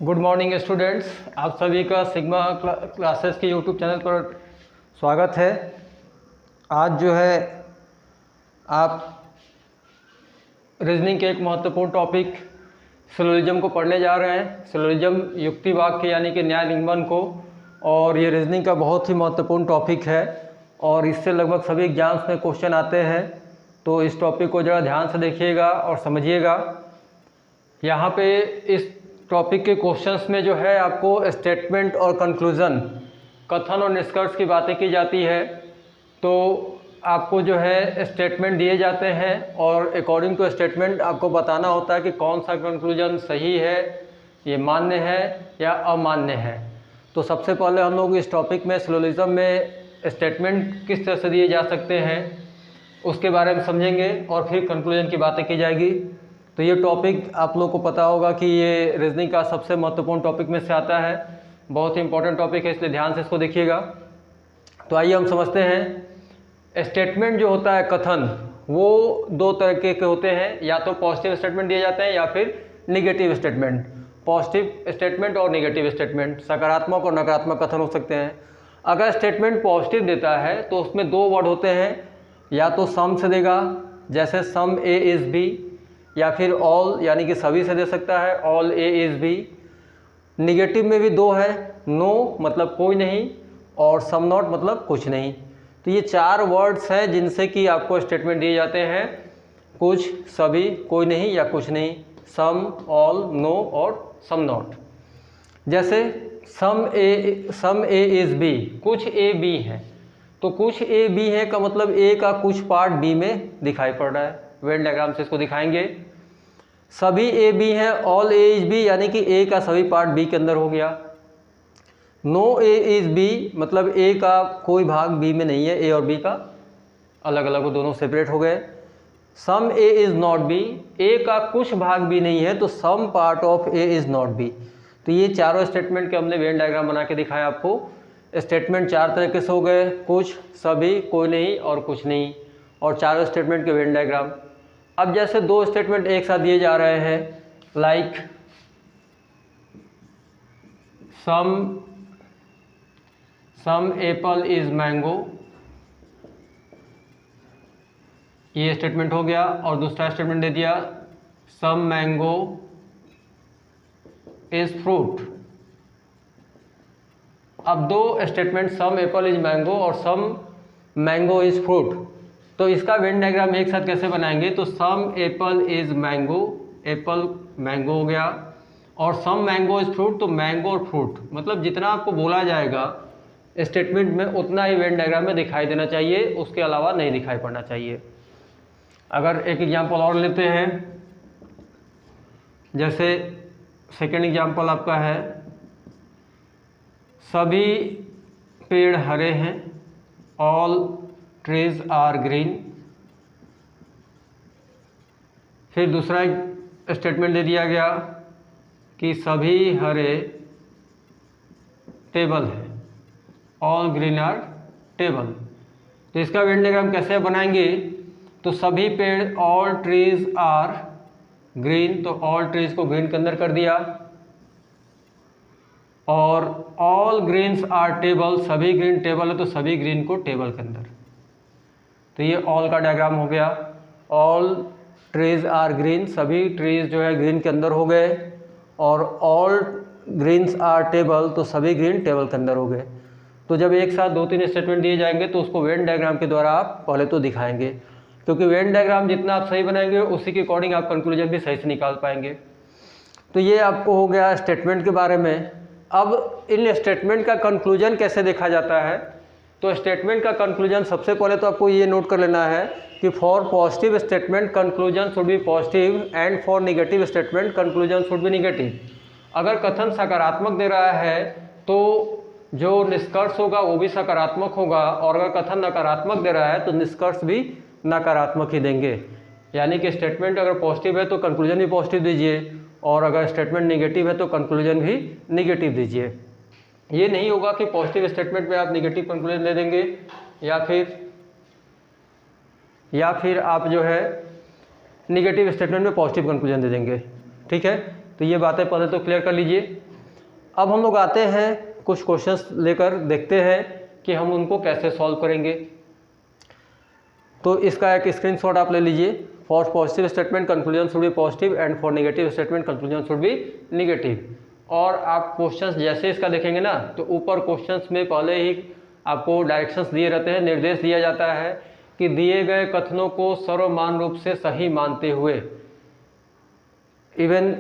Good morning students, आप सभी का सिग्मा क्लासेस के यूट्यूब चैनल पर स्वागत है। आज जो है आप रीजनिंग के एक महत्वपूर्ण टॉपिक सिलोजिज्म को पढ़ने जा रहे हैं। सिलोजिज्म युक्ति वाक्य यानी कि न्याय निगमन को, और ये रीजनिंग का बहुत ही महत्वपूर्ण टॉपिक है और इससे लगभग सभी एग्जाम्स में क्वेश्चन आते हैं। तो इस टॉपिक को ज़रा ध्यान से देखिएगा और समझिएगा। यहाँ पे इस टॉपिक के क्वेश्चंस में जो है आपको स्टेटमेंट और कंक्लूज़न, कथन और निष्कर्ष की बातें की जाती है। तो आपको जो है स्टेटमेंट दिए जाते हैं और अकॉर्डिंग टू स्टेटमेंट आपको बताना होता है कि कौन सा कंक्लूजन सही है, ये मान्य है या अमान्य है। तो सबसे पहले हम लोग इस टॉपिक में सिलोजिज्म में स्टेटमेंट किस तरह से दिए जा सकते हैं उसके बारे में समझेंगे और फिर कंक्लूजन की बातें की जाएगी। तो ये टॉपिक आप लोग को पता होगा कि ये रीजनिंग का सबसे महत्वपूर्ण टॉपिक में से आता है। बहुत ही इंपॉर्टेंट टॉपिक है, इसलिए ध्यान से इसको देखिएगा। तो आइए हम समझते हैं। स्टेटमेंट जो होता है कथन, वो दो तरीके के होते हैं, या तो पॉजिटिव स्टेटमेंट दिए जाते हैं या फिर निगेटिव स्टेटमेंट। पॉजिटिव स्टेटमेंट और निगेटिव स्टेटमेंट, सकारात्मक और नकारात्मक कथन हो सकते हैं। अगर स्टेटमेंट पॉजिटिव देता है तो उसमें दो वर्ड होते हैं, या तो सम से देगा, जैसे सम ए इज़ बी, या फिर ऑल यानी कि सभी से दे सकता है, all A is B. Negative में भी दो है, नो मतलब कोई नहीं और सम नॉट मतलब कुछ नहीं। तो ये चार वर्ड्स हैं जिनसे कि आपको स्टेटमेंट दिए जाते हैं, कुछ, सभी, कोई नहीं या कुछ नहीं, सम, ऑल, नो और सम नॉट। जैसे सम ए इज़ बी, कुछ ए बी है, तो कुछ ए बी है का मतलब ए का कुछ पार्ट बी में दिखाई पड़ रहा है। वेन डायग्राम से इसको दिखाएंगे। सभी ए बी हैं, ऑल ए इज बी यानी कि ए का सभी पार्ट बी के अंदर हो गया। नो ए इज बी मतलब ए का कोई भाग बी में नहीं है, ए और बी का अलग अलग, वो दोनों सेपरेट हो गए। Some A is not B, A का कुछ भाग भी नहीं है, तो some part of A is not B. तो ये चारों स्टेटमेंट के हमने वेन डायग्राम बना के दिखाया आपको। स्टेटमेंट चार तरीके से हो गए, कुछ, सभी, कोई नहीं और कुछ नहीं, और चारों स्टेटमेंट के वेन डायग्राम। अब जैसे दो स्टेटमेंट एक साथ दिए जा रहे हैं, like some apple is mango, ये स्टेटमेंट हो गया। और दूसरा स्टेटमेंट दे दिया सम मैंगो इज फ्रूट। अब दो statement some apple is mango और सम मैंगो इज फ्रूट, तो इसका वेन डायग्राम एक साथ कैसे बनाएंगे? तो some apple is mango, apple mango हो गया, और सम मैंगो इज फ्रूट, तो मैंगो और फ्रूट, मतलब जितना आपको बोला जाएगा स्टेटमेंट में उतना ही वेन डायग्राम में दिखाई देना चाहिए, उसके अलावा नहीं दिखाई पड़ना चाहिए। अगर एक एग्जाम्पल और लेते हैं, जैसे सेकेंड एग्जाम्पल आपका है, सभी पेड़ हरे हैं, ऑल ट्रीज आर ग्रीन। फिर दूसरा स्टेटमेंट दे दिया गया कि सभी हरे टेबल है, ऑल ग्रीन आर टेबल। तो इसका वेन डायग्राम कैसे बनाएंगे? तो सभी पेड़, ऑल ट्रीज आर ग्रीन, तो ऑल ट्रीज को ग्रीन के अंदर कर दिया, और ऑल ग्रीन्स आर टेबल, सभी ग्रीन टेबल है, तो सभी ग्रीन को टेबल के अंदर। तो ये ऑल का डायग्राम हो गया। ऑल ट्रीज आर ग्रीन, सभी ट्रीज जो है ग्रीन के अंदर हो गए, और ऑल ग्रीन्स आर टेबल, तो सभी ग्रीन टेबल के अंदर हो गए। तो जब एक साथ दो तीन स्टेटमेंट दिए जाएंगे तो उसको वेन डायग्राम के द्वारा आप पहले तो दिखाएंगे, क्योंकि वेन डायग्राम जितना आप सही बनाएंगे उसी के अकॉर्डिंग आप कंक्लूजन भी सही से निकाल पाएंगे। तो ये आपको हो गया स्टेटमेंट के बारे में। अब इन स्टेटमेंट का कंक्लूजन कैसे देखा जाता है? तो स्टेटमेंट का कंक्लूजन सबसे पहले तो आपको ये नोट कर लेना है कि for positive statement conclusion should be positive and for negative statement conclusion should be negative. अगर कथन सकारात्मक दे रहा है तो जो निष्कर्ष होगा वो भी सकारात्मक होगा, और अगर कथन नकारात्मक दे रहा है तो निष्कर्ष भी नकारात्मक ही देंगे। यानी कि स्टेटमेंट अगर पॉजिटिव है तो कंक्लूजन भी पॉजिटिव दीजिए, और अगर स्टेटमेंट नेगेटिव है तो कंक्लूजन भी नेगेटिव दीजिए। ये नहीं होगा कि पॉजिटिव स्टेटमेंट में आप नेगेटिव कंक्लूजन दे देंगे, या फिर आप जो है नेगेटिव स्टेटमेंट में पॉजिटिव कंक्लूजन दे देंगे। ठीक है, तो ये बातें पहले तो क्लियर कर लीजिए। अब हम लोग आते हैं कुछ क्वेश्चंस लेकर, देखते हैं कि हम उनको कैसे सॉल्व करेंगे। तो इसका एक स्क्रीनशॉट आप ले लीजिए। For positive statement conclusion should be positive and for negative statement conclusion should be negative. और आप क्वेश्चंस जैसे इसका देखेंगे ना, तो ऊपर क्वेश्चंस में पहले ही आपको डायरेक्शंस दिए रहते हैं, निर्देश दिया जाता है कि दिए गए कथनों को सर्वमान रूप से सही मानते हुए even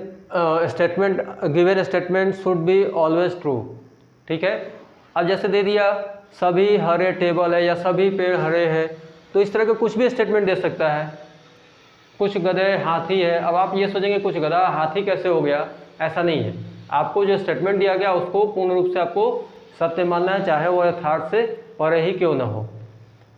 statement given statement should be always true. ठीक है, अब जैसे दे दिया सभी हरे टेबल है या सभी पेड़ हरे हैं, तो इस तरह के कुछ भी स्टेटमेंट दे सकता है। कुछ गधे हाथी है, अब आप ये सोचेंगे कुछ गधा हाथी कैसे हो गया, ऐसा नहीं है। आपको जो स्टेटमेंट दिया गया उसको पूर्ण रूप से आपको सत्य मानना है, चाहे वो यथार्थ से परे ही क्यों ना हो।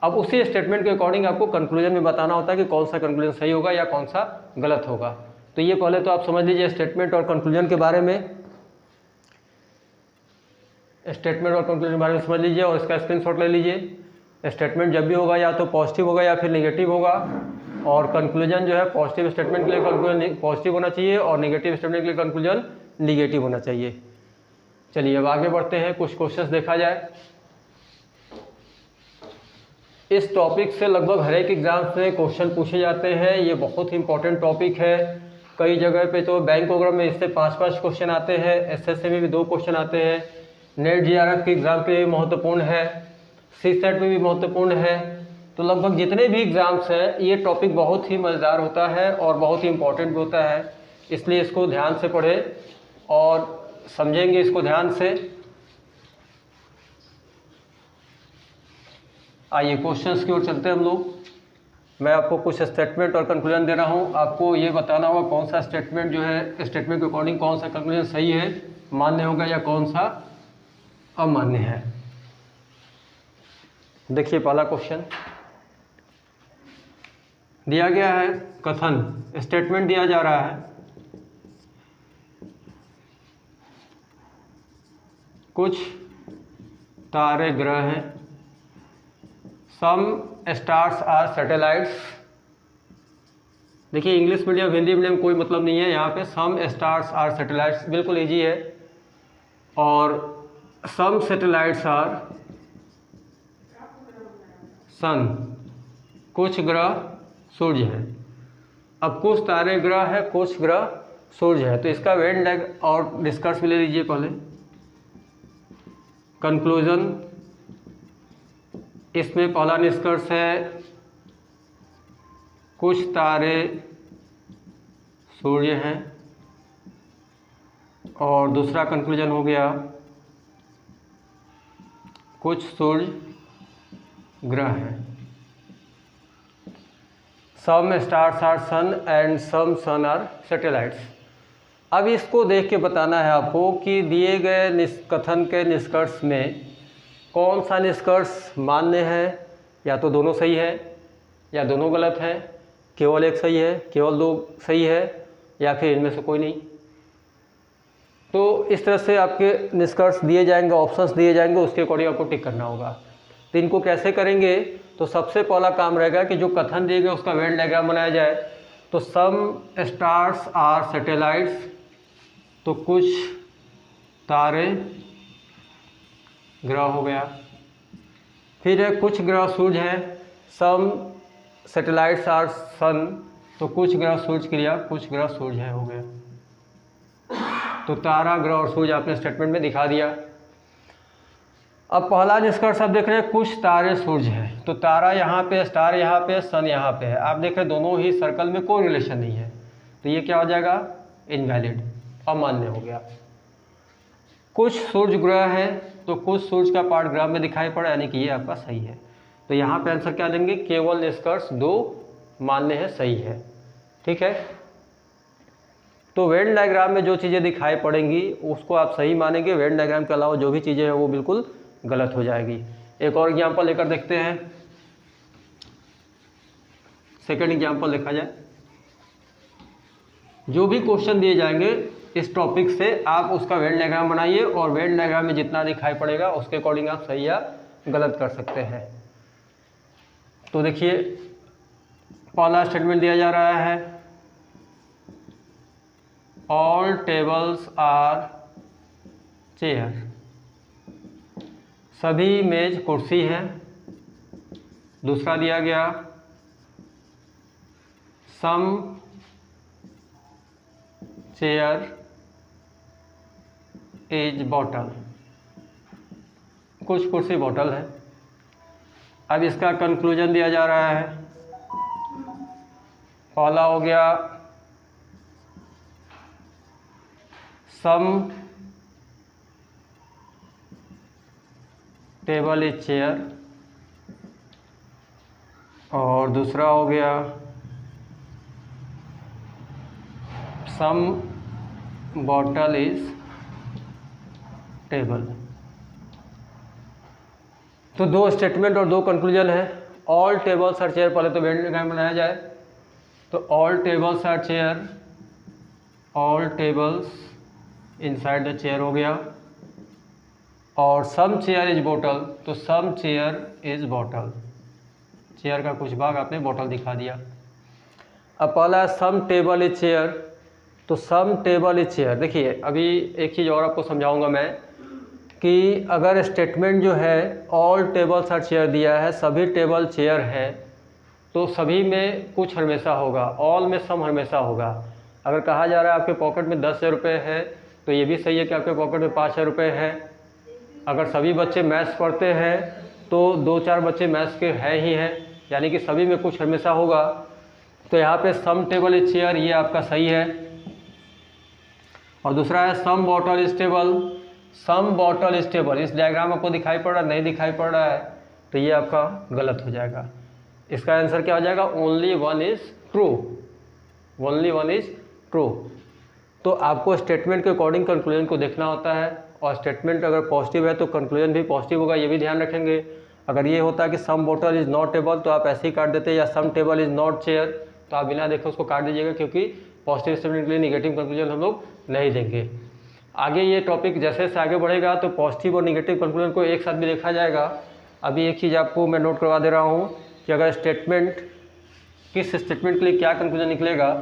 अब उसी स्टेटमेंट के अकॉर्डिंग आपको कंक्लूजन में बताना होता है कि कौन सा कंक्लूजन सही होगा या कौन सा गलत होगा। तो ये पहले तो आप समझ लीजिए स्टेटमेंट और कंक्लूजन के बारे में। स्टेटमेंट और कंक्लूजन के बारे में समझ लीजिए और इसका स्क्रीनशॉट ले लीजिए। स्टेटमेंट जब भी होगा या तो पॉजिटिव होगा या फिर नेगेटिव होगा, और कंक्लूजन जो है पॉजिटिव स्टेटमेंट के लिए कंक्लूजन पॉजिटिव होना चाहिए और नेगेटिव स्टेटमेंट के लिए कंक्लूजन नेगेटिव होना चाहिए। चलिए अब आगे बढ़ते हैं, कुछ क्वेश्चंस देखा जाए। इस टॉपिक से लगभग हर एक एग्जाम से क्वेश्चन पूछे जाते हैं, ये बहुत ही इंपॉर्टेंट टॉपिक है। कई जगह पे तो बैंक वगैरह में इससे 5-5 क्वेश्चन आते हैं, एसएससी में भी 2 क्वेश्चन आते हैं, नेट जीआरएफ के एग्ज़ाम के लिए भी महत्वपूर्ण है, सीसेट में भी महत्वपूर्ण है। तो लगभग जितने भी एग्ज़ाम्स हैं ये टॉपिक बहुत ही मज़ेदार होता है और बहुत ही इम्पोर्टेंट भी होता है, इसलिए इसको ध्यान से पढ़ें और समझेंगे इसको ध्यान से। आइए क्वेश्चंस की ओर चलते हैं हम लोग। मैं आपको कुछ स्टेटमेंट और कंक्लूजन दे रहा हूँ, आपको ये बताना होगा कौन सा स्टेटमेंट जो है स्टेटमेंट के अकॉर्डिंग कौन सा कंक्लूजन सही है, मान्य होगा या कौन सा अमान्य है। देखिए पहला क्वेश्चन दिया गया है, कथन स्टेटमेंट दिया जा रहा है, कुछ तारे ग्रह हैं, सम स्टार्स आर सैटेलाइट्स। देखिए इंग्लिश मीडियम हिंदी मीडियम कोई मतलब नहीं है, यहाँ पे सम स्टार्स आर सैटेलाइट्स बिल्कुल इजी है। और सम सैटेलाइट्स आर सन, कुछ ग्रह सूर्य है। अब कुछ तारे ग्रह है, कुछ ग्रह सूर्य है, तो इसका वेन लैग और निष्कर्ष भी ले लीजिए पहले। कंक्लूजन, इसमें पहला निष्कर्ष है कुछ तारे सूर्य हैं, और दूसरा कंक्लूजन हो गया कुछ सूर्य ग्रह हैं। Some stars are sun and some sun are satellites. अब इसको देख के बताना है आपको कि दिए गए कथन के निष्कर्ष में कौन सा निष्कर्ष मान्य है, या तो दोनों सही है या दोनों गलत है, केवल एक सही है, केवल 2 सही है, या फिर इनमें से कोई नहीं। तो इस तरह से आपके निष्कर्ष दिए जाएंगे, ऑप्शंस दिए जाएंगे, उसके अकॉर्डिंग आपको टिक करना होगा। तो इनको कैसे करेंगे, तो सबसे पहला काम रहेगा कि जो कथन दिए गए उसका वेन डायग्राम बनाया जाए। तो सम स्टार्स आर सैटेलाइट्स, तो कुछ तारे ग्रह हो गया। फिर है कुछ ग्रह सूर्य है, सम सैटेलाइट्स आर सन, तो कुछ ग्रह सूर्य क्रिया कुछ ग्रह सूर्य है हो गया। तो तारा ग्रह और सूर्य आपने स्टेटमेंट में दिखा दिया। अब पहला निष्कर्ष आप देख रहे हैं कुछ तारे सूर्य है, तो तारा यहाँ पे, स्टार यहाँ पे, सन यहाँ पे है। आप देख रहे हैं दोनों ही सर्कल में कोई रिलेशन नहीं है, तो ये क्या हो जाएगा, इनवैलिड, अमान्य हो गया। कुछ सूर्य ग्रह है, तो कुछ सूर्य का पार्ट ग्रह में दिखाई पड़ा, यानी कि ये आपका सही है। तो यहाँ पे आंसर क्या देंगे, केवल निष्कर्ष 2 मान्य है, सही है। ठीक है, तो वेन डायग्राम में जो चीज़ें दिखाई पड़ेंगी उसको आप सही मानेंगे, वेन डायग्राम के अलावा जो भी चीज़ें हैं वो बिल्कुल गलत हो जाएगी। एक और एग्जाम्पल लेकर देखते हैं, सेकंड एग्जाम्पल देखा जाए। जो भी क्वेश्चन दिए जाएंगे इस टॉपिक से आप उसका वेन डायग्राम बनाइए, और वेन डायग्राम में जितना दिखाई पड़ेगा उसके अकॉर्डिंग आप सही या गलत कर सकते हैं। तो देखिए पहला स्टेटमेंट दिया जा रहा है ऑल टेबल्स आर चेयर, सभी मेज कुर्सी हैं। दूसरा दिया गया सम चेयर इज बॉटल, कुछ कुर्सी बॉटल है। अब इसका कंक्लूजन दिया जा रहा है। पहला हो गया सम टेबल इज चेयर, और दूसरा हो गया सम बॉटल इज टेबल। तो दो स्टेटमेंट और दो कंक्लूजन है। ऑल टेबल्स आर चेयर, पहले तो वेन डायग्राम बनाया जाए। तो all tables are chair, all tables inside the chair हो गया। और सम चेयर इज बॉटल, तो some chair is bottle, chair का कुछ भाग आपने बॉटल दिखा दिया। अब पहला सम टेबल इज चेयर, तो सम टेबल इज चेयर। देखिए अभी एक चीज़ और आपको समझाऊंगा मैं कि अगर स्टेटमेंट जो है ऑल टेबल्स आर चेयर दिया है, सभी टेबल चेयर है, तो सभी में कुछ हमेशा होगा, ऑल में सम हमेशा होगा। अगर कहा जा रहा है आपके पॉकेट में 10,000 रुपये है, तो ये भी सही है कि आपके पॉकेट में 5,000 रुपये है। अगर सभी बच्चे मैथ्स पढ़ते हैं तो 2-4 बच्चे मैथ्स के हैं ही हैं, यानी कि सभी में कुछ हमेशा होगा। तो यहाँ पे सम टेबल इज चेयर, ये आपका सही है। और दूसरा है some bottle is table, some bottle is table. इस डायग्राम आपको दिखाई पड़ रहा है, नहीं दिखाई पड़ रहा है, तो ये आपका गलत हो जाएगा। इसका आंसर क्या हो जाएगा? Only one is true, only one is true. तो आपको स्टेटमेंट के अकॉर्डिंग कंक्लूजन को देखना होता है, और स्टेटमेंट अगर पॉजिटिव है तो कंक्लूजन भी पॉजिटिव होगा, ये भी ध्यान रखेंगे। अगर ये होता है कि सम बॉटल इज़ नॉट टेबल, तो आप ऐसे ही काट देते, या सम टेबल इज़ नॉट चेयर, तो आप बिना देखे उसको काट दीजिएगा, क्योंकि पॉजिटिव स्टेटमेंट के लिए निगेटिव कंक्लूजन हम लोग नहीं देंगे। आगे ये टॉपिक जैसे जैसे आगे बढ़ेगा तो पॉजिटिव और निगेटिव कंक्लूजन को एक साथ भी देखा जाएगा। अभी एक चीज़ आपको मैं नोट करवा दे रहा हूँ कि अगर स्टेटमेंट, किस स्टेटमेंट के लिए क्या कंक्लूजन निकलेगा,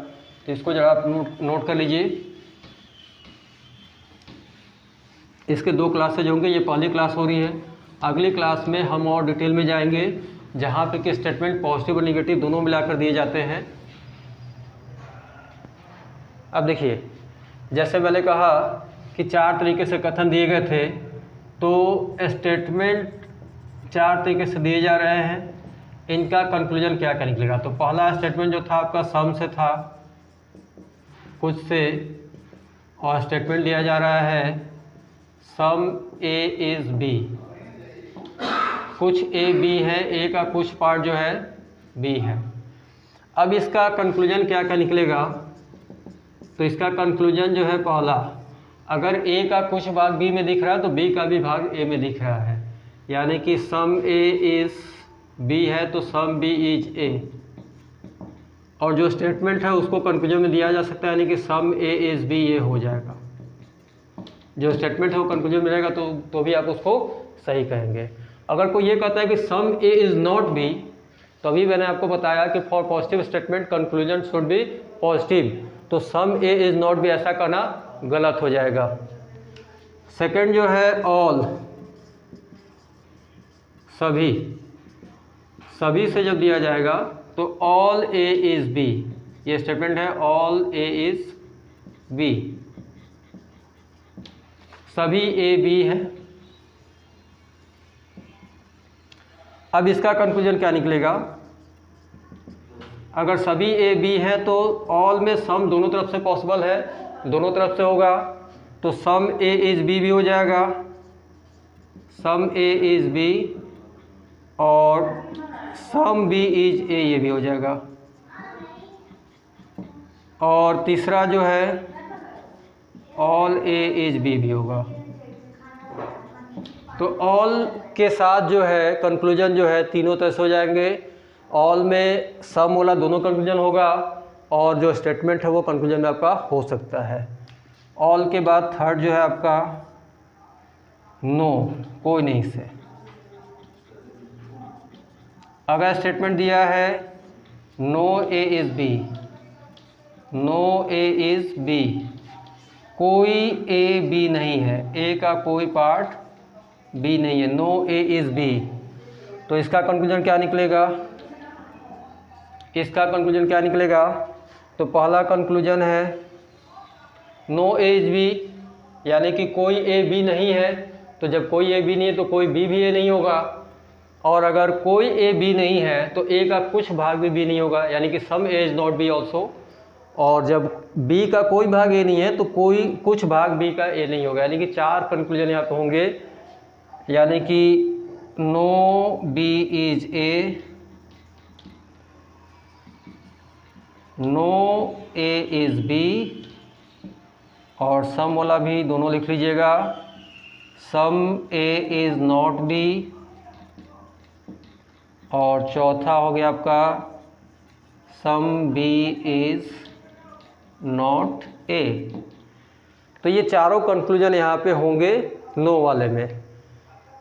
तो इसको जरा आप नोट कर लीजिए। इसके 2 क्लासेज होंगे, ये पहली क्लास हो रही है। अगली क्लास में हम और डिटेल में जाएंगे, जहाँ पे कि स्टेटमेंट पॉजिटिव और निगेटिव दोनों मिलाकर दिए जाते हैं। अब देखिए, जैसे मैंने कहा कि 4 तरीके से कथन दिए गए थे, तो स्टेटमेंट 4 तरीके से दिए जा रहे हैं, इनका कंक्लूजन क्या क्या निकलेगा। तो पहला स्टेटमेंट जो था आपका सम से था, कुछ से, और स्टेटमेंट दिया जा रहा है सम ए इज़ बी, कुछ ए बी है, ए का कुछ पार्ट जो है बी है। अब इसका कंक्लूजन क्या क्या निकलेगा, तो इसका कंक्लूजन जो है पहला, अगर ए का कुछ भाग बी में दिख रहा है तो बी का भी भाग ए में दिख रहा है, यानी कि सम ए इज़ बी है तो सम बी इज ए। और जो स्टेटमेंट है उसको कंक्लूजन में दिया जा सकता है, यानी कि सम ए इज़ बी, ये हो जाएगा। जो स्टेटमेंट है वो कंक्लूजन में रहेगा तो भी आप उसको सही कहेंगे। अगर कोई ये कहता है कि some A is not B, तो अभी मैंने आपको बताया कि for positive statement conclusion should be positive, तो some A is not B ऐसा करना गलत हो जाएगा। सेकंड जो है ऑल, सभी, सभी से जब दिया जाएगा तो ऑल ए इज़ बी, ये स्टेटमेंट है ऑल ए इज़ बी, सभी ए बी है। अब इसका कंक्लूजन क्या निकलेगा, अगर सभी ए बी है तो ऑल में सम दोनों तरफ से पॉसिबल है, दोनों तरफ से होगा, तो सम ए इज़ बी भी हो जाएगा, सम ए इज़ बी, और सम बी इज ए, ये भी हो जाएगा। और तीसरा जो है ऑल ए इज बी भी होगा। तो ऑल के साथ जो है कंक्लूजन जो है तीनों तरह से हो जाएंगे। ऑल में सम वाला दोनों कंक्लूजन होगा, और जो स्टेटमेंट है वो कंक्लूजन में आपका हो सकता है। ऑल के बाद थर्ड जो है आपका नो, कोई नहीं से। अगर स्टेटमेंट दिया है no A is B, no A is B, कोई ए बी नहीं है, ए का कोई पार्ट बी नहीं है, नो ए इज़ बी। तो इसका कंक्लूजन क्या निकलेगा? इसका कंक्लूजन क्या निकलेगा? तो पहला कंक्लूजन है नो ए इज़ बी, यानी कि कोई ए बी नहीं है। तो जब कोई ए बी नहीं है तो कोई बी भी ए नहीं होगा, और अगर कोई ए बी नहीं है तो ए का कुछ भाग भी बी नहीं होगा, यानी कि some A is not B also. और जब बी का कोई भाग ए नहीं है तो कोई कुछ भाग बी का ए नहीं होगा, यानी कि 4 कंक्लूजन यहाँ पे होंगे, यानी कि no B is A, no A is B, और सम वाला भी दोनों लिख लीजिएगा, some A is not B, और चौथा हो गया आपका some B is not A. तो ये चारों कंक्लूजन यहाँ पे होंगे नो वाले में,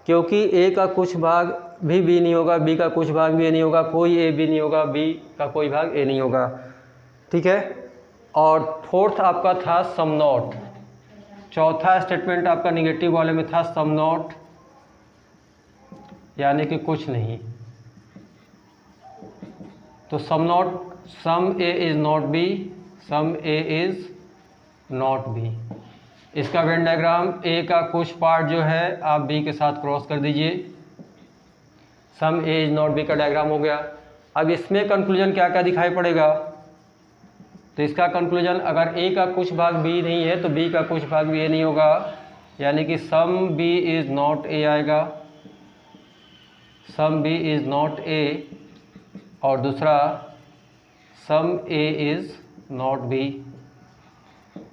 क्योंकि ए का कुछ भाग भी बी नहीं होगा, बी का कुछ भाग भी ए नहीं होगा, कोई ए बी नहीं होगा, बी का कोई भाग ए नहीं होगा। ठीक है। और फोर्थ आपका था सम नॉट, चौथा स्टेटमेंट आपका निगेटिव वाले में था सम नॉट, यानी कि कुछ नहीं। तो some not, some A is not B, some A is not B. इसका वेन डायग्राम, ए का कुछ पार्ट जो है आप बी के साथ क्रॉस कर दीजिए, सम ए इज़ नॉट बी का डायग्राम हो गया। अब इसमें कंक्लूजन क्या क्या दिखाई पड़ेगा? तो इसका कंक्लूजन, अगर ए का कुछ भाग बी नहीं है तो बी का कुछ भाग भी ए नहीं होगा, यानी कि some B is not A आएगा, some B is not A, और दूसरा some A is not B.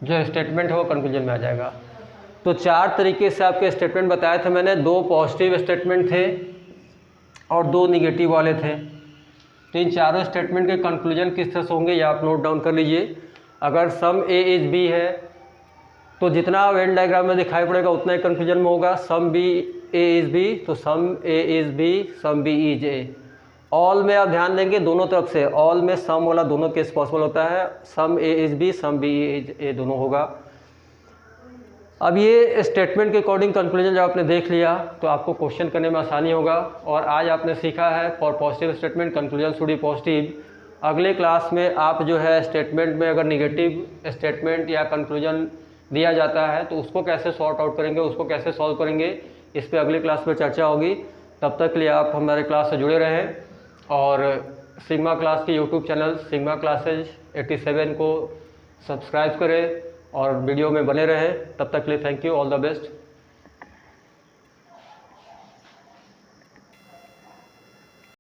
जो स्टेटमेंट है वो कंक्लूजन में आ जाएगा। तो 4 तरीके से आपके स्टेटमेंट बताए थे मैंने, 2 पॉजिटिव स्टेटमेंट थे और 2 निगेटिव वाले थे। तो इन चारों स्टेटमेंट के कंक्लूजन किस तरह से होंगे ये आप नोट डाउन कर लीजिए। अगर सम ए इज़ बी है तो जितना वेन डायग्राम में दिखाई पड़ेगा उतना ही कंक्लूजन में होगा। Some B A is B तो some A is B, some B is A. All में आप ध्यान देंगे दोनों तरफ से, ऑल में सम वाला दोनों केस पॉसिबल होता है, some A is B, some B is A दोनों होगा। अब ये स्टेटमेंट के अकॉर्डिंग कंक्लूजन जब आपने देख लिया तो आपको क्वेश्चन करने में आसानी होगा। और आज आपने सीखा है for positive statement conclusion should be positive. अगले क्लास में आप जो है स्टेटमेंट में अगर निगेटिव स्टेटमेंट या कंक्लूजन दिया जाता है तो उसको कैसे सॉर्ट आउट करेंगे, उसको कैसे सॉल्व करेंगे, इस पर अगले क्लास में चर्चा होगी। तब तक के लिए आप हमारे क्लास से जुड़े रहें और सिग्मा क्लास के यूट्यूब चैनल सिग्मा क्लासेज 87 को सब्सक्राइब करें और वीडियो में बने रहें। तब तक के लिए thank you, all the best.